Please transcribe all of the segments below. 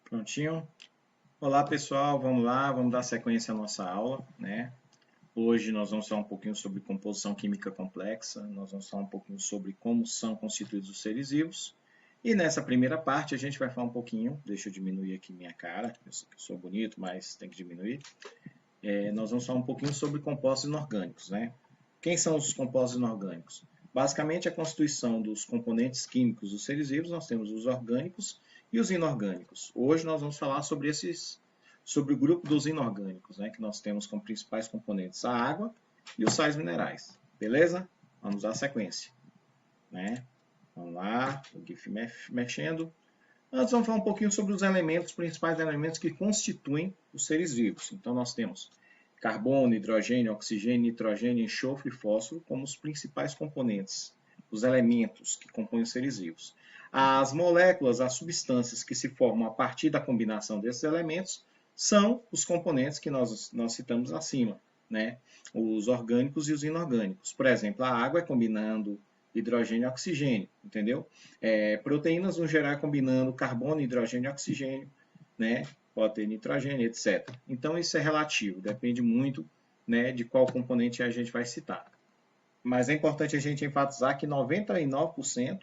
Prontinho? Olá pessoal, vamos lá, vamos dar sequência à nossa aula, né? Hoje nós vamos falar um pouquinho sobre composição química complexa, nós vamos falar um pouquinho sobre como são constituídos os seres vivos. E nessa primeira parte a gente vai falar um pouquinho, deixa eu diminuir aqui minha cara, eu sei que eu sou bonito, mas tem que diminuir. Nós vamos falar um pouquinho sobre compostos inorgânicos, né? Quem são os compostos inorgânicos? Basicamente, a constituição dos componentes químicos dos seres vivos, nós temos os orgânicos e os inorgânicos. Hoje nós vamos falar sobre o grupo dos inorgânicos, né, que nós temos como principais componentes a água e os sais minerais. Beleza? Vamos à sequência. Né? Vamos lá, o GIF mexendo. Antes vamos falar um pouquinho sobre os elementos, principais elementos que constituem os seres vivos. Então nós temos carbono, hidrogênio, oxigênio, nitrogênio, enxofre e fósforo como os principais componentes, os elementos que compõem os seres vivos. As moléculas, as substâncias que se formam a partir da combinação desses elementos são os componentes que nós citamos acima, né? Os orgânicos e os inorgânicos. Por exemplo, a água é combinando hidrogênio e oxigênio, entendeu? Proteínas no geral combinando carbono, hidrogênio e oxigênio, né? Pode ter nitrogênio, etc. Então isso é relativo, depende muito, né, de qual componente a gente vai citar. Mas é importante a gente enfatizar que 99%,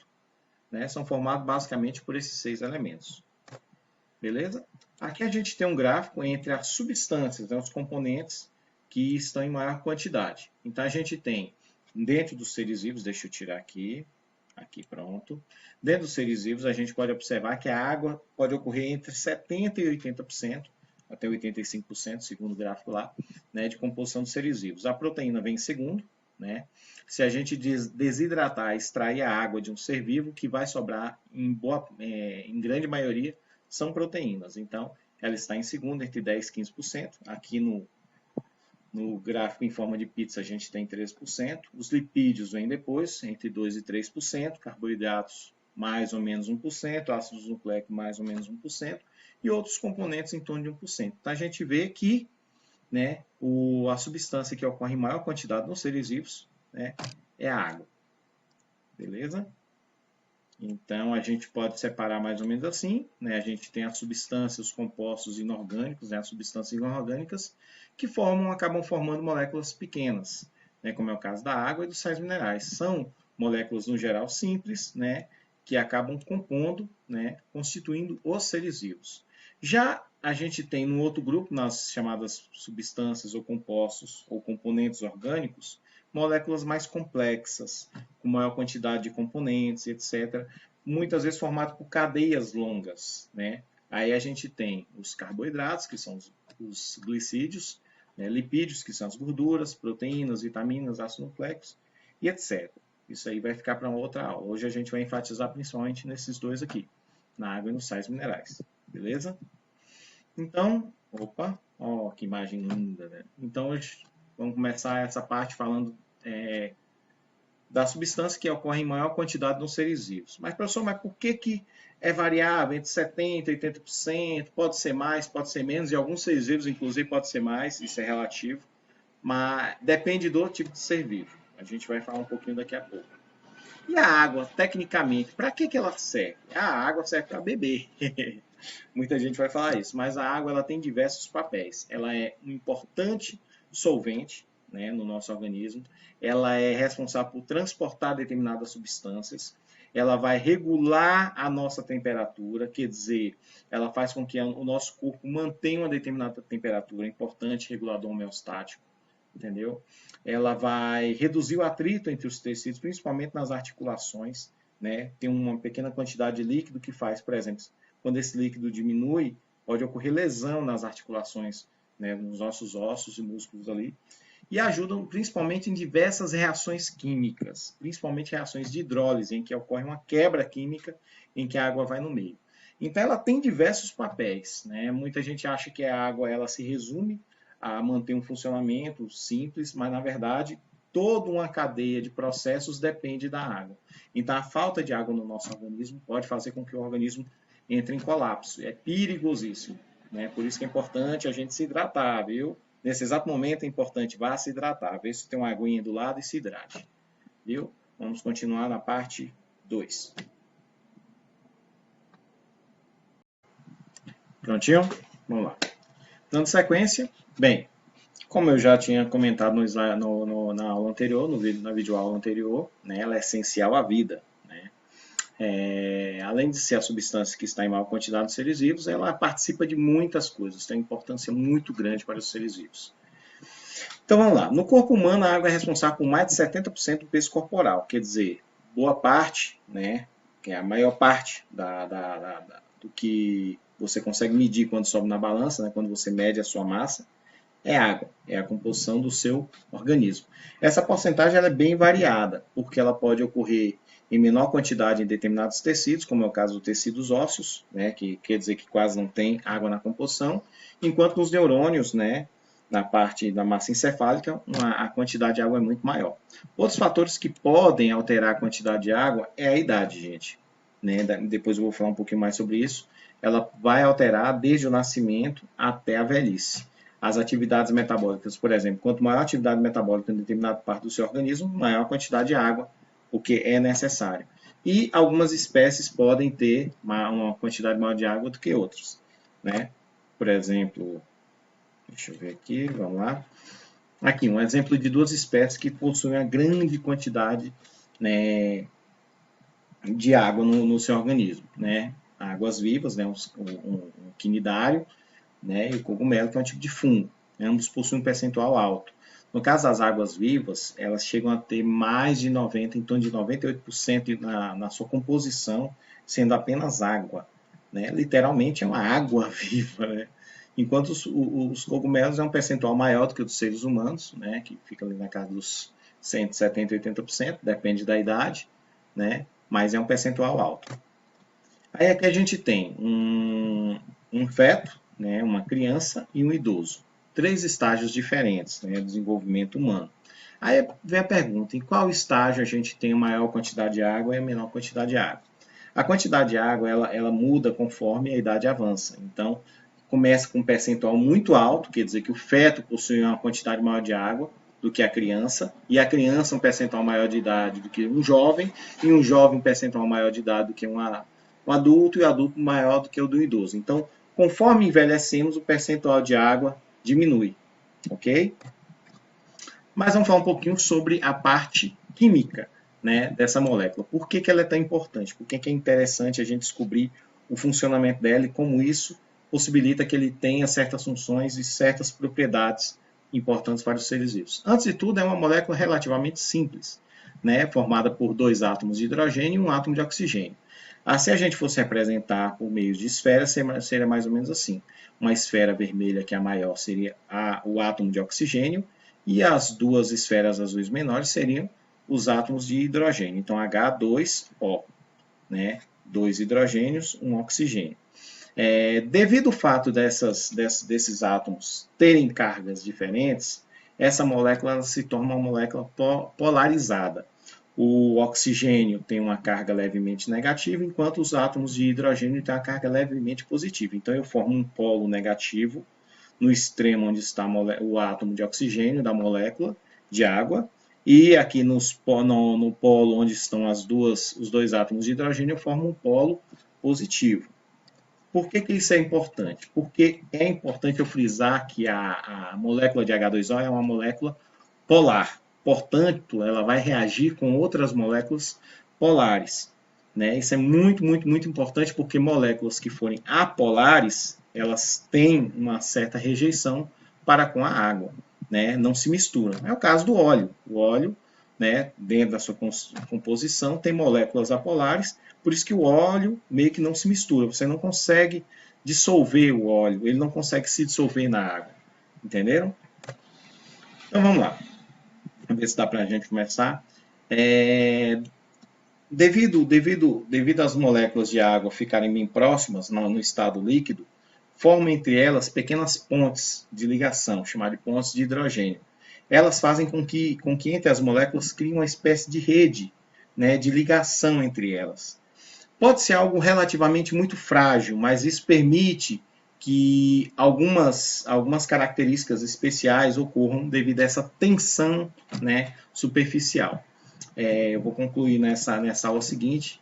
né, são formados basicamente por esses 6 elementos. Beleza? Aqui a gente tem um gráfico entre as substâncias, né, os componentes que estão em maior quantidade. Então a gente tem dentro dos seres vivos, deixa eu tirar aqui pronto. Dentro dos seres vivos, a gente pode observar que a água pode ocorrer entre 70% e 80%, até 85%, segundo o gráfico lá, né, de composição dos seres vivos. A proteína vem em segundo, né? Se a gente desidratar, extrair a água de um ser vivo, o que vai sobrar em grande maioria são proteínas. Então, ela está em segundo, entre 10% e 15%. Aqui no gráfico em forma de pizza a gente tem 13%, os lipídios vêm depois, entre 2% e 3%, carboidratos mais ou menos 1%, ácidos nucleicos mais ou menos 1%, e outros componentes em torno de 1%. Então a gente vê que, né, a substância que ocorre em maior quantidade nos seres vivos, né, é a água. Beleza? Então, a gente pode separar mais ou menos assim, né? A gente tem as substâncias, os compostos inorgânicos, né? As substâncias inorgânicas, que acabam formando moléculas pequenas, né? Como é o caso da água e dos sais minerais. São moléculas, no geral, simples, né? Que acabam compondo, né? Constituindo os seres vivos. Já a gente tem no outro grupo, nas chamadas substâncias ou compostos ou componentes orgânicos, moléculas mais complexas, com maior quantidade de componentes, etc. Muitas vezes formado por cadeias longas, né? Aí a gente tem os carboidratos, que são os glicídios, né? Lipídios, que são as gorduras, proteínas, vitaminas, ácidos nucleicos, e etc. Isso aí vai ficar para uma outra aula. Hoje a gente vai enfatizar principalmente nesses dois aqui, na água e nos sais minerais. Beleza? Então, opa, ó, que imagem linda, né? Então, hoje vamos começar essa parte falando da substância que ocorre em maior quantidade nos seres vivos. Mas, professor, por que é variável entre 70% e 80%? Pode ser mais, pode ser menos, e alguns seres vivos, inclusive, pode ser mais, isso é relativo, mas depende do tipo de ser vivo. A gente vai falar um pouquinho daqui a pouco. E a água, tecnicamente, para que ela serve? A água serve para beber. Muita gente vai falar isso, mas a água ela tem diversos papéis. Ela é um importante solvente, né, no nosso organismo. Ela é responsável por transportar determinadas substâncias. Ela vai regular a nossa temperatura, quer dizer, ela faz com que o nosso corpo mantenha uma determinada temperatura, importante regulador homeostático, entendeu? Ela vai reduzir o atrito entre os tecidos, principalmente nas articulações, né? Tem uma pequena quantidade de líquido que faz, por exemplo, quando esse líquido diminui, pode ocorrer lesão nas articulações, né, nos nossos ossos e músculos ali, e ajudam principalmente em diversas reações químicas, principalmente reações de hidrólise, em que ocorre uma quebra química em que a água vai no meio. Então ela tem diversos papéis, né? Muita gente acha que a água ela se resume a manter um funcionamento simples, mas na verdade toda uma cadeia de processos depende da água. Então a falta de água no nosso organismo pode fazer com que o organismo entre em colapso. É perigosíssimo, né? Por isso que é importante a gente se hidratar, viu? Nesse exato momento é importante, vá se hidratar, vê se tem uma aguinha do lado e se hidrate, viu? Vamos continuar na parte 2. Prontinho? Vamos lá. Dando sequência, bem, como eu já tinha comentado na aula anterior, na videoaula anterior, né, ela é essencial à vida. Né? Além de ser a substância que está em maior quantidade de seres vivos, ela participa de muitas coisas, tem importância muito grande para os seres vivos. Então vamos lá. No corpo humano, a água é responsável por mais de 70% do peso corporal, quer dizer, boa parte, né, que é a maior parte do que você consegue medir quando sobe na balança, né, quando você mede a sua massa, é água, é a composição do seu organismo. Essa porcentagem ela é bem variada, porque ela pode ocorrer em menor quantidade em determinados tecidos, como é o caso dos tecidos ósseos, né, que quer dizer que quase não tem água na composição, enquanto nos neurônios, né, na parte da massa encefálica, a quantidade de água é muito maior. Outros fatores que podem alterar a quantidade de água é a idade, gente. Né? Depois eu vou falar um pouquinho mais sobre isso. Ela vai alterar desde o nascimento até a velhice. As atividades metabólicas, por exemplo, quanto maior a atividade metabólica em determinada parte do seu organismo, maior a quantidade de água, o que é necessário. E algumas espécies podem ter uma quantidade maior de água do que outras. Né? Por exemplo, deixa eu ver aqui, vamos lá. Aqui, um exemplo de duas espécies que possuem uma grande quantidade, né, de água no seu organismo. Né? Águas vivas, né, um quinidário, né, e o cogumelo, que é um tipo de fungo. Ambos possuem um percentual alto. No caso das águas vivas, elas chegam a ter mais de 90%, em torno de 98% na sua composição, sendo apenas água. Né? Literalmente é uma água viva. Né? Enquanto os cogumelos é um percentual maior do que o dos seres humanos, né? Que fica ali na casa dos 170%, 80%, depende da idade, né? Mas é um percentual alto. Aí aqui a gente tem um feto, né? Uma criança e um idoso. 3 estágios diferentes, né? Do desenvolvimento humano. Aí vem a pergunta, em qual estágio a gente tem a maior quantidade de água e a menor quantidade de água? A quantidade de água ela muda conforme a idade avança. Então, começa com um percentual muito alto, quer dizer que o feto possui uma quantidade maior de água do que a criança, e a criança um percentual maior de idade do que um jovem, e um jovem um percentual maior de idade do que um adulto, e o adulto maior do que o do idoso. Então, conforme envelhecemos, o percentual de água diminui, ok? Mas vamos falar um pouquinho sobre a parte química, né, dessa molécula. Por que ela é tão importante? Por que é interessante a gente descobrir o funcionamento dela e como isso possibilita que ele tenha certas funções e certas propriedades importantes para os seres vivos. Antes de tudo, é uma molécula relativamente simples, né, formada por 2 átomos de hidrogênio e um átomo de oxigênio. Se a gente fosse representar por meio de esfera, seria mais ou menos assim. Uma esfera vermelha, que é a maior, seria o átomo de oxigênio, e as duas esferas azuis menores seriam os átomos de hidrogênio. Então, H2O, né? 2 hidrogênios, 1 oxigênio. Devido ao fato desses átomos terem cargas diferentes, essa molécula se torna uma molécula polarizada. O oxigênio tem uma carga levemente negativa, enquanto os átomos de hidrogênio têm uma carga levemente positiva. Então, eu formo um polo negativo no extremo onde está o átomo de oxigênio da molécula de água, e aqui no polo onde estão os 2 átomos de hidrogênio, eu formo um polo positivo. Por que isso é importante? Porque é importante eu frisar que a molécula de H2O é uma molécula polar. Portanto, ela vai reagir com outras moléculas polares. Né? Isso é muito, muito, muito importante porque moléculas que forem apolares, elas têm uma certa rejeição para com a água. Né? Não se misturam. É o caso do óleo. O óleo, né, dentro da sua composição, tem moléculas apolares, por isso que o óleo meio que não se mistura. Você não consegue dissolver o óleo, ele não consegue se dissolver na água. Entenderam? Então vamos lá. Vamos ver se dá para a gente começar. Devido às moléculas de água ficarem bem próximas no estado líquido, formam entre elas pequenas pontes de ligação, chamadas de pontes de hidrogênio. Elas fazem com que entre as moléculas crie uma espécie de rede, né, de ligação entre elas. Pode ser algo relativamente muito frágil, mas isso permite que algumas características especiais ocorram devido a essa tensão, né, superficial. Eu vou concluir nessa aula seguinte,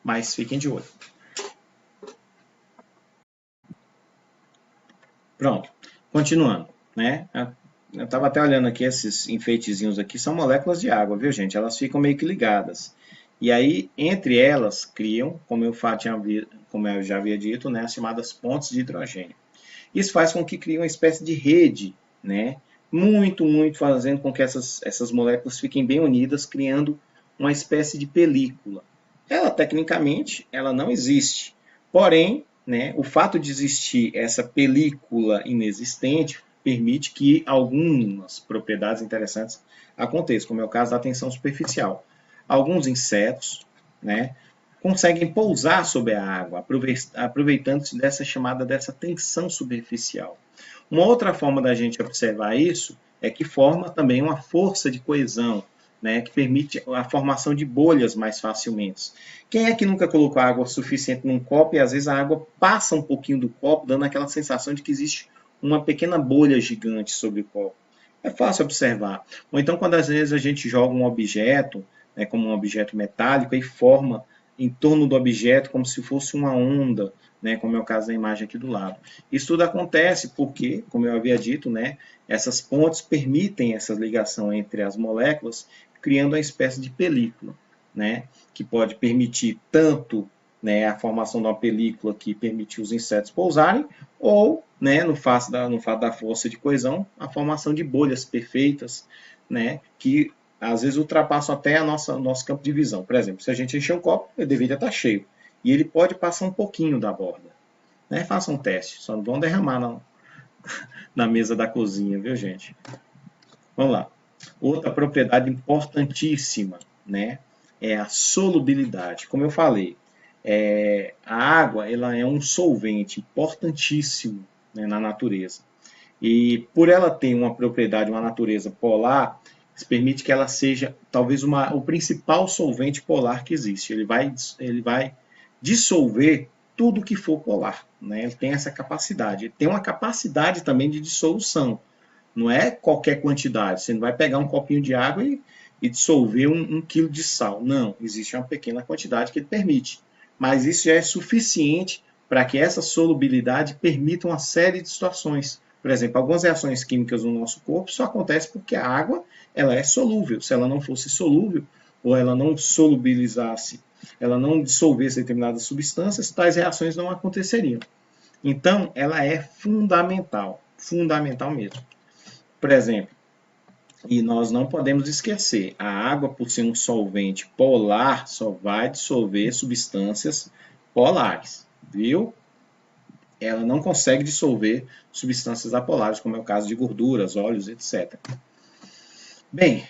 mas fiquem de olho. Pronto, continuando, né? Eu estava até olhando aqui, esses enfeitezinhos aqui são moléculas de água, viu, gente? Elas ficam meio que ligadas. E aí, entre elas, criam, como eu já havia dito, né, as chamadas pontes de hidrogênio. Isso faz com que crie uma espécie de rede, né? Muito fazendo com que essas moléculas fiquem bem unidas, criando uma espécie de película. Ela, tecnicamente, ela não existe. Porém, né, o fato de existir essa película inexistente permite que algumas propriedades interessantes aconteçam, como é o caso da tensão superficial. Alguns insetos, né, conseguem pousar sobre a água, aproveitando-se dessa tensão superficial. Uma outra forma da gente observar isso é que forma também uma força de coesão, né, que permite a formação de bolhas mais facilmente. Quem é que nunca colocou água suficiente num copo e às vezes a água passa um pouquinho do copo, dando aquela sensação de que existe uma pequena bolha gigante sobre o copo? É fácil observar. Ou então, quando às vezes a gente joga um objeto, né, como um objeto metálico, e forma em torno do objeto como se fosse uma onda, né, como é o caso da imagem aqui do lado. Isso tudo acontece porque, como eu havia dito, né, essas pontes permitem essa ligação entre as moléculas, criando uma espécie de película, né, que pode permitir tanto, né, a formação de uma película que permite os insetos pousarem, ou, né, no fato da força de coesão, a formação de bolhas perfeitas, né, que às vezes ultrapassam até o nosso campo de visão. Por exemplo, se a gente encher um copo, ele deveria estar cheio. E ele pode passar um pouquinho da borda. Né? Faça um teste, só não vão derramar na mesa da cozinha, viu, gente? Vamos lá. Outra propriedade importantíssima, né, é a solubilidade. Como eu falei, a água ela é um solvente importantíssimo, né, na natureza. E por ela ter uma propriedade, uma natureza polar, isso permite que ela seja talvez o principal solvente polar que existe. Ele vai dissolver tudo que for polar. Né? Ele tem essa capacidade. Ele tem uma capacidade também de dissolução. Não é qualquer quantidade. Você não vai pegar um copinho de água e dissolver um quilo de sal. Não, existe uma pequena quantidade que ele permite. Mas isso já é suficiente para que essa solubilidade permita uma série de situações. Por exemplo, algumas reações químicas no nosso corpo só acontecem porque a água ela é solúvel. Se ela não fosse solúvel, ou ela não solubilizasse, ela não dissolvesse determinadas substâncias, tais reações não aconteceriam. Então, ela é fundamental, fundamental mesmo. Por exemplo, e nós não podemos esquecer, a água, por ser um solvente polar, só vai dissolver substâncias polares, viu? Ela não consegue dissolver substâncias apolares, como é o caso de gorduras, óleos, etc. Bem,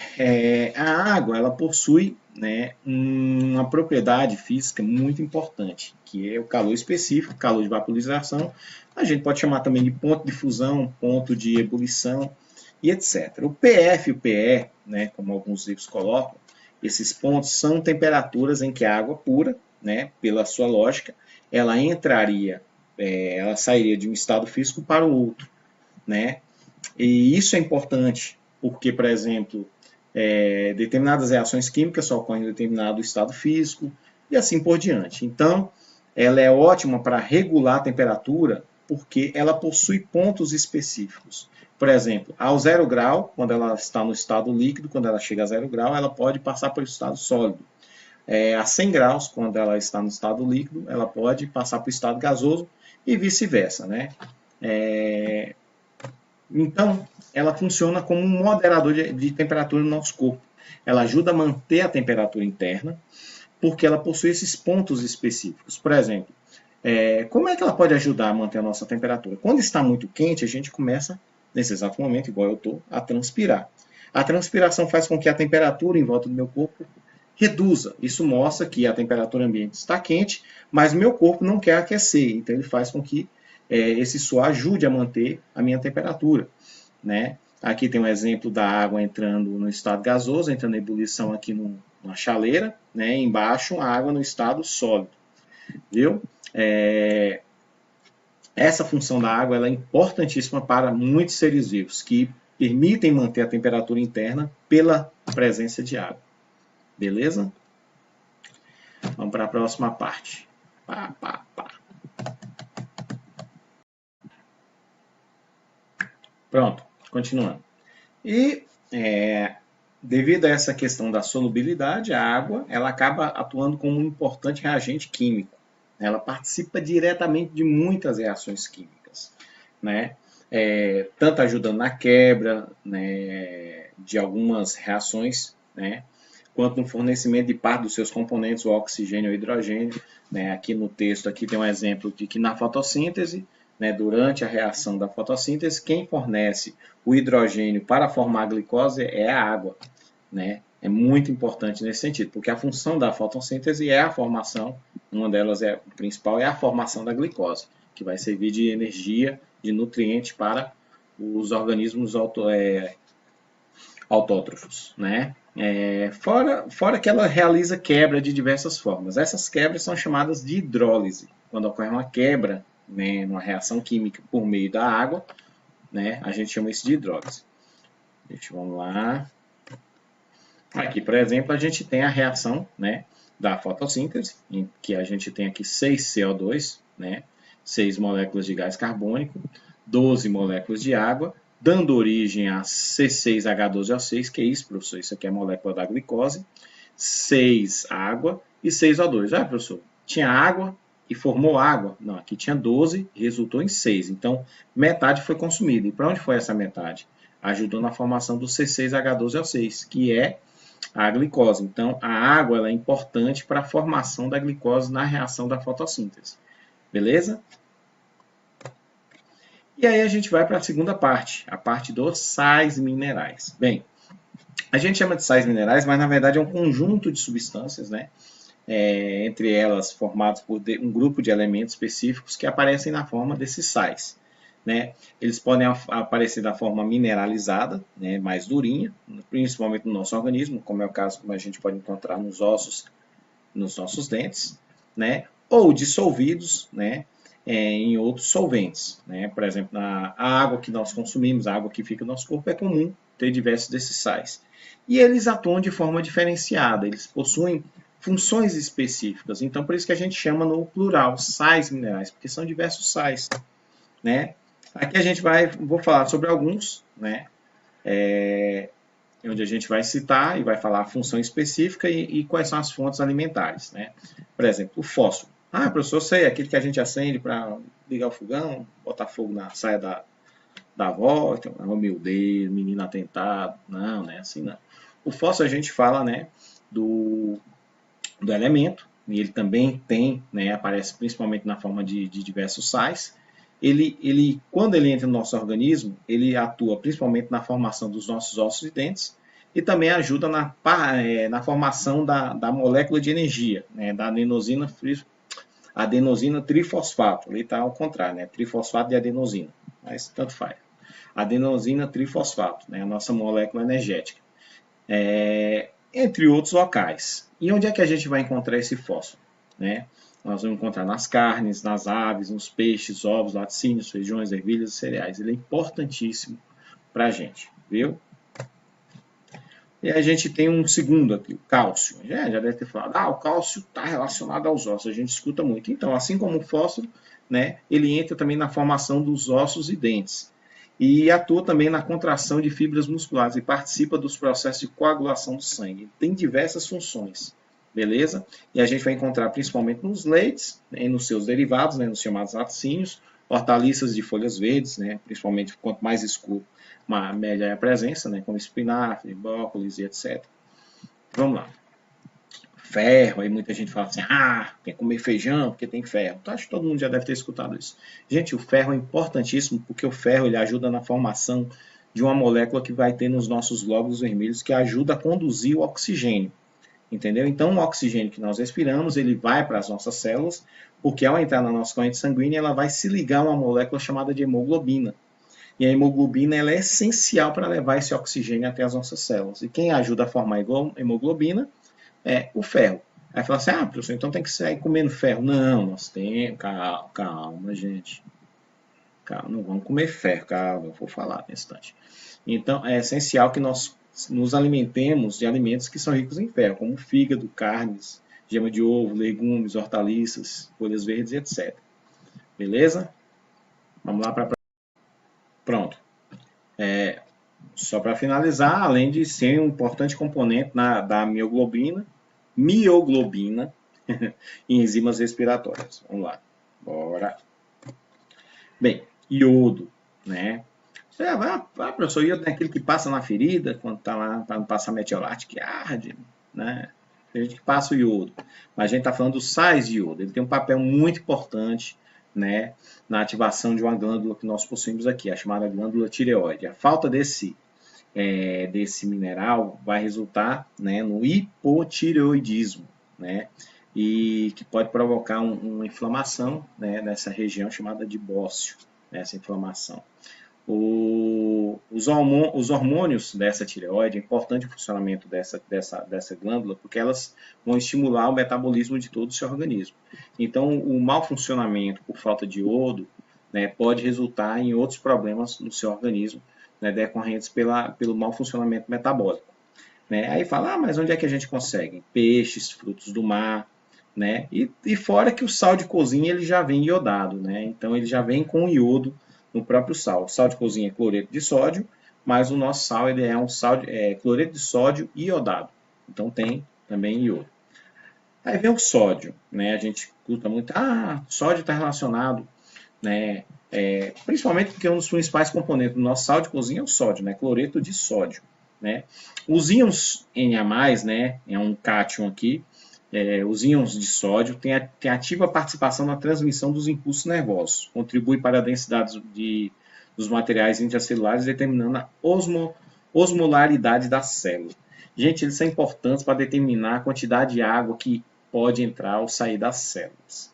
a água ela possui, né, uma propriedade física muito importante, que é o calor específico, calor de vaporização. A gente pode chamar também de ponto de fusão, ponto de ebulição e etc. O PF e o PE, né, como alguns livros colocam, esses pontos são temperaturas em que a água pura, né, pela sua lógica, ela ela sairia de um estado físico para o outro, né? E isso é importante porque, por exemplo, determinadas reações químicas só ocorrem em determinado estado físico e assim por diante. Então, ela é ótima para regular a temperatura porque ela possui pontos específicos. Por exemplo, ao 0 grau, quando ela está no estado líquido, quando ela chega a 0 grau, ela pode passar para o estado sólido. A 100 graus, quando ela está no estado líquido, ela pode passar para o estado gasoso e vice-versa, né? Então, ela funciona como um moderador de temperatura no nosso corpo. Ela ajuda a manter a temperatura interna, porque ela possui esses pontos específicos. Por exemplo, como é que ela pode ajudar a manter a nossa temperatura? Quando está muito quente, a gente começa, nesse exato momento, igual eu estou, a transpirar. A transpiração faz com que a temperatura em volta do meu corpo reduza. Isso mostra que a temperatura ambiente está quente, mas o meu corpo não quer aquecer. Então, ele faz com que esse suor ajude a manter a minha temperatura. Né? Aqui tem um exemplo da água entrando no estado gasoso, entrando em ebulição aqui na chaleira, né? Embaixo a água no estado sólido. Viu? Essa função da água ela é importantíssima para muitos seres vivos, que permitem manter a temperatura interna pela presença de água. Beleza? Vamos para a próxima parte. Pronto, continuando. E devido a essa questão da solubilidade, a água ela acaba atuando como um importante reagente químico. Ela participa diretamente de muitas reações químicas, né? Tanto ajudando na quebra, né, de algumas reações, né, quanto no fornecimento de parte dos seus componentes, o oxigênio e o hidrogênio. Né? Aqui no texto aqui tem um exemplo de que na fotossíntese, né, durante a reação da fotossíntese, quem fornece o hidrogênio para formar a glicose é a água. Né? É muito importante nesse sentido, porque a função da fotossíntese é a formação, uma delas principal é a formação da glicose, que vai servir de energia, de nutriente para os organismos autótrofos, né? Fora que ela realiza quebra de diversas formas. Essas quebras são chamadas de hidrólise. Quando ocorre uma quebra, né, numa reação química por meio da água, né, a gente chama isso de hidrólise. Vamos lá. Aqui, por exemplo, a gente tem a reação, né, da fotossíntese, em que a gente tem aqui 6 CO2, né, 6 moléculas de gás carbônico, 12 moléculas de água, dando origem a C6H12O6, que é isso, professor? Isso aqui é a molécula da glicose, 6 água e 6 O2. Ah, professor, tinha água e formou água? Não, aqui tinha 12 e resultou em 6. Então, metade foi consumida. E para onde foi essa metade? Ajudou na formação do C6H12O6, que é a glicose. Então, a água ela é importante para a formação da glicose na reação da fotossíntese. Beleza? E aí a gente vai para a segunda parte, a parte dos sais minerais. Bem, a gente chama de sais minerais, mas na verdade é um conjunto de substâncias, né? Entre elas formados por um grupo de elementos específicos que aparecem na forma desses sais. Né? Eles podem aparecer da forma mineralizada, né, mais durinha, principalmente no nosso organismo, como é o caso que a gente pode encontrar nos ossos, nos nossos dentes, né? Ou dissolvidos, né, em outros solventes. Né? Por exemplo, a água que nós consumimos, a água que fica no nosso corpo, é comum ter diversos desses sais. E eles atuam de forma diferenciada, eles possuem funções específicas. Então, por isso que a gente chama no plural sais minerais, porque são diversos sais. Né? Aqui a gente vou falar sobre alguns, né? Onde a gente vai citar e vai falar a função específica e quais são as fontes alimentares, né? Por exemplo, o fósforo. Ah, professor, sei, aquele que a gente acende para ligar o fogão, botar fogo na saia da avó, então, oh meu Deus, menino atentado. Não, não é assim não. O fósforo a gente fala, né, do elemento, e ele também tem, né, aparece principalmente na forma de diversos sais. Quando ele entra no nosso organismo, ele atua principalmente na formação dos nossos ossos e dentes e também ajuda na formação da molécula de energia, né, da adenosina trifosfato. Ali está ao contrário, né, trifosfato de adenosina, mas tanto faz. Adenosina trifosfato, né, a nossa molécula energética. Entre outros locais. E onde é que a gente vai encontrar esse fósforo? Né? Nós vamos encontrar nas carnes, nas aves, nos peixes, ovos, laticínios, feijões, ervilhas e cereais. Ele é importantíssimo para a gente, viu? E a gente tem um segundo aqui, o cálcio. Já deve ter falado, o cálcio está relacionado aos ossos, a gente escuta muito. Então, assim como o fósforo, né, ele entra também na formação dos ossos e dentes. E atua também na contração de fibras musculares e participa dos processos de coagulação do sangue. Tem diversas funções, beleza? E a gente vai encontrar principalmente nos leites, né, nos seus derivados, né, nos chamados laticínios, hortaliças de folhas verdes, né, principalmente quanto mais escuro, melhor é a presença, né, como espinafre, brócolis e etc. Vamos lá. Ferro, aí muita gente fala assim, tem que comer feijão porque tem ferro. Então, acho que todo mundo já deve ter escutado isso. Gente, o ferro é importantíssimo porque o ferro ele ajuda na formação de uma molécula que vai ter nos nossos glóbulos vermelhos que ajuda a conduzir o oxigênio. Entendeu? Então, o oxigênio que nós respiramos, ele vai para as nossas células, porque ao entrar na nossa corrente sanguínea, ela vai se ligar a uma molécula chamada de hemoglobina. E a hemoglobina ela é essencial para levar esse oxigênio até as nossas células. E quem ajuda a formar hemoglobina é o ferro. Aí fala assim, professor, então tem que sair comendo ferro. Não, nós temos, calma, gente. Calma, não vamos comer ferro, calma, eu vou falar nesse instante. Então, é essencial que nós nos alimentemos de alimentos que são ricos em ferro, como fígado, carnes, gema de ovo, legumes, hortaliças, folhas verdes, etc. Beleza? Vamos lá para... Pronto. Só para finalizar, além de ser um importante componente da mioglobina em enzimas respiratórias. Vamos lá, bora. Bem, iodo, né? Professor, iodo é aquele que passa na ferida, quando está lá para não passar metiolate, que arde, né? Tem gente que passa o iodo. Mas a gente está falando dos sais de iodo. Ele tem um papel muito importante, né, na ativação de uma glândula que nós possuímos aqui, a chamada glândula tireoide. A falta desse mineral vai resultar, né, no hipotireoidismo, né? E que pode provocar uma inflamação, né, nessa região chamada de bócio, essa inflamação. Os hormônios dessa tireoide, é importante o funcionamento dessa glândula, porque elas vão estimular o metabolismo de todo o seu organismo. Então, o mau funcionamento por falta de iodo, né, pode resultar em outros problemas no seu organismo, né, decorrentes pelo mau funcionamento metabólico. Né? Aí fala, mas onde é que a gente consegue? Peixes, frutos do mar, né? E fora que o sal de cozinha ele já vem iodado, né? Então ele já vem com iodo no próprio sal. O sal de cozinha é cloreto de sódio, mas o nosso sal ele é um sal cloreto de sódio iodado. Então tem também iodo. Aí vem o sódio, né? A gente escuta muito, sódio está relacionado, né? Principalmente porque um dos principais componentes do nosso sal de cozinha é o sódio, né? Cloreto de sódio, né? Os íons Na+, né? É um cátion aqui. Os íons de sódio têm ativa participação na transmissão dos impulsos nervosos, contribui para a densidade dos materiais intracelulares, determinando a osmolaridade da célula. Gente, eles são importantes para determinar a quantidade de água que pode entrar ou sair das células.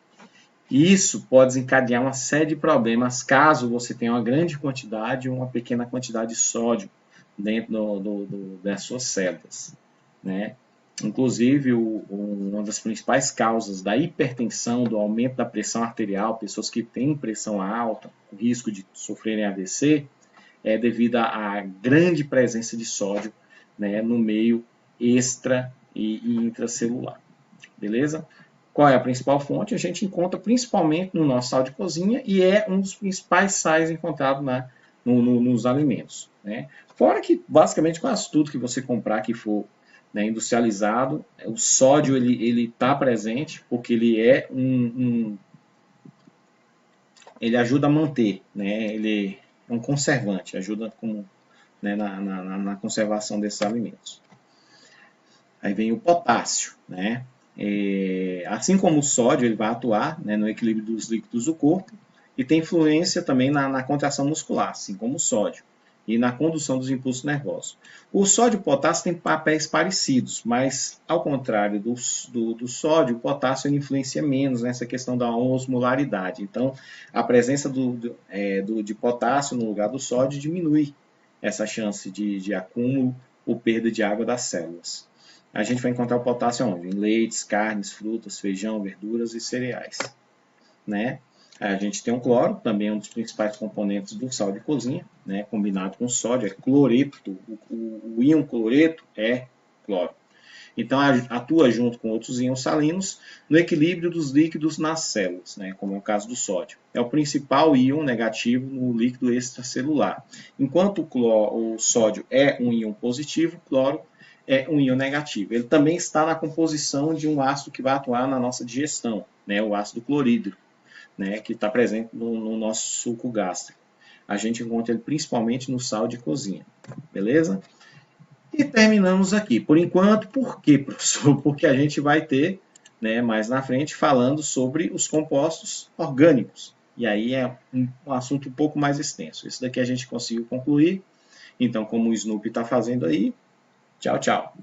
Isso pode desencadear uma série de problemas caso você tenha uma grande quantidade ou uma pequena quantidade de sódio dentro das suas células, né? Inclusive, uma das principais causas da hipertensão, do aumento da pressão arterial, pessoas que têm pressão alta, com risco de sofrerem AVC, é devido à grande presença de sódio, né, no meio extra e intracelular. Beleza? Qual é a principal fonte? A gente encontra principalmente no nosso sal de cozinha e é um dos principais sais encontrados nos alimentos. Né? Fora que, basicamente, quase tudo que você comprar que for, né, industrializado, o sódio ele está presente porque ele é ele ajuda a manter, né, ele é um conservante, ajuda né, na conservação desses alimentos. Aí vem o potássio, né? Assim como o sódio, ele vai atuar, né, no equilíbrio dos líquidos do corpo e tem influência também na contração muscular, assim como o sódio, e na condução dos impulsos nervosos. O sódio e o potássio têm papéis parecidos, mas ao contrário do sódio, o potássio ele influencia menos nessa questão da osmolaridade. Então, a presença de potássio no lugar do sódio diminui essa chance de acúmulo ou perda de água das células. A gente vai encontrar o potássio onde? Em leites, carnes, frutas, feijão, verduras e cereais. Né? A gente tem o cloro, também um dos principais componentes do sal de cozinha, né? Combinado com sódio, é cloreto, o íon cloreto é cloro. Então, atua junto com outros íons salinos no equilíbrio dos líquidos nas células, né? Como é o caso do sódio. É o principal íon negativo no líquido extracelular. Enquanto o sódio é um íon positivo, o cloro é um íon negativo. Ele também está na composição de um ácido que vai atuar na nossa digestão, né? O ácido clorídrico, né, que está presente no nosso suco gástrico. A gente encontra ele principalmente no sal de cozinha. Beleza? E terminamos aqui. Por enquanto, por quê, professor? Porque a gente vai ter, né, mais na frente falando sobre os compostos orgânicos. E aí é um assunto um pouco mais extenso. Isso daqui a gente conseguiu concluir. Então, como o Snoopy está fazendo aí, tchau, tchau.